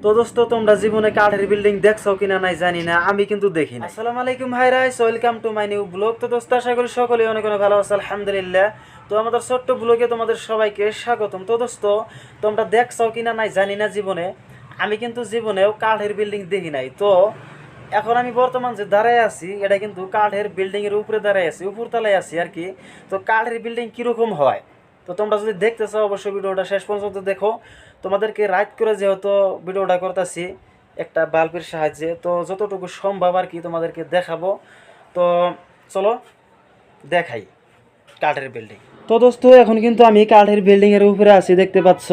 তো দোস্ত তোমরা জীবনে কাঠের বিল্ডিং দেখছো কিনা নাই জানি না, আমি কিন্তু দেখি না। আসসালামু আলাইকুম ভাই rice, welcome to my new blog. তো দোস্ত আশা করি সকলে অনেক অনেক ভালো আছে আলহামদুলিল্লাহ। তো আমাদের ছোট্ট ব্লগে তোমাদের সবাইকে স্বাগতম। তো দোস্ত তোমরা দেখছো কিনা নাই জানি না, জীবনে আমি কিন্তু জীবনেও কাঠের বিল্ডিং দেখি নাই। তো এখন আমি বর্তমান যে দাঁড়ায় আছি এটা কিন্তু কাঠের বিল্ডিং এর উপরে দাঁড়ায় আছি, উপরতলায় আছি আর কি। তো কাঠের বিল্ডিং কিরকম হয় তো তোমরা যদি দেখতে চাও অবশ্যই ভিডিওটা শেষ পর্যন্ত দেখো। তোমাদেরকে রাইট করে যেহেতু ভিডিওটা করতেছি একটা বাল্বের সাহায্যে, তো যতটুকু সম্ভব আর কি তোমাদেরকে দেখাবো। তো চলো দেখাই কাঠের বিল্ডিং। তো দোস্ত এখন কিন্তু আমি কাঠের বিল্ডিংয়ের উপরে আছি, দেখতে পাচ্ছ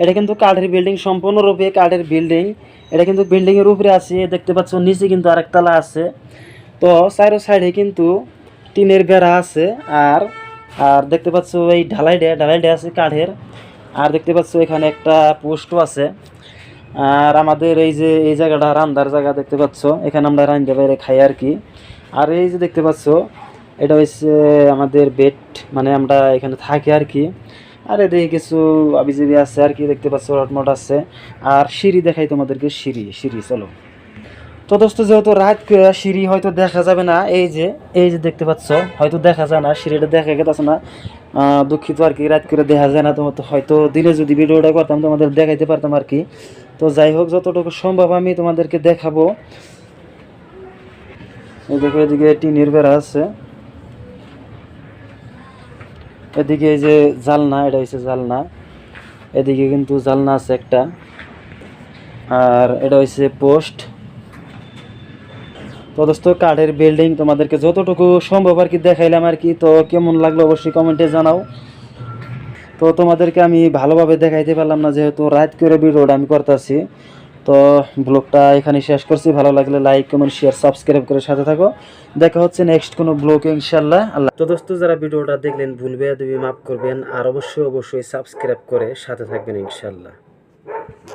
এটা কিন্তু কাঠের বিল্ডিং, সম্পূর্ণরূপে কাঠের বিল্ডিং। এটা কিন্তু বিল্ডিংয়ের উপরে আছে, দেখতে পাচ্ছ নিচে কিন্তু আরেক তলা আছে। তো চারো সাইডে কিন্তু টিনের বেড়া আছে, আর আর দেখতে পাচ্ছ এই ঢালাইটা আছে কাঠের। আর দেখতে পাচ্ছ এখানে একটা পোস্টও আছে। আর আমাদের এই যে এই জায়গাটা রান্দার জায়গা, দেখতে পাচ্ছ এখানে আমরা রান্না বাইরে খাই আর কি। আর এই যে দেখতে পাচ্ছ এটা হচ্ছে আমাদের বেড, মানে আমরা এখানে থাকি আর কি। আর এদিকে কিছু আবিজাবি আছে আর কি, দেখতে পাচ্ছ রটমট আছে। আর সিঁড়ি দেখাই তোমাদেরকে, সিঁড়ি চলো। তো দোস্ত যেহেতু রাত সিঁড়ি হয়তো দেখা যাবে না, এই যে দেখতে পাচ্ছ হয়তো দেখা যায় না, সিঁড়িটা দেখা গেছে না, দুঃখিত আর কি, রাত করে দেখা যায় না। তোমার তো হয়তো দিনে যদি ভিডিওটা করতাম তোমাদের দেখাইতে পারতাম আর কি। তো যাই হোক, যতটুকু সম্ভব আমি তোমাদেরকে দেখাবো। এই দেখো এদিকে টিনের বেড়া আছে, এদিকে এই যে জালনা, এটা হচ্ছে জালনা, এদিকে কিন্তু জালনা আছে একটা। আর এটা হচ্ছে পোস্ট। তো দোস্ত কাঠের বিল্ডিং তোমাদেরকে যতটুকু সম্ভব আর কি দেখাইলাম আর কি। তো কেমন লাগলো অবশ্যই কমেন্টে জানাও। তো তোমাদেরকে আমি ভালোভাবে দেখাইতে পারলাম না, যেহেতু রাত করে ভিডিওটা আমি করতেছি। তো ব্লগটা এখানে শেষ করছি। ভালো লাগলে লাইক কমেন্ট শেয়ার সাবস্ক্রাইব করে সাথে থাকো। দেখা হচ্ছে নেক্সট কোনো ব্লগে ইনশাল্লাহ। আল্লাহ। তো দোস্ত যারা ভিডিওটা দেখলেন ভুলবে মাফ করবেন, আর অবশ্যই সাবস্ক্রাইব করে সাথে থাকবেন ইনশাল্লাহ।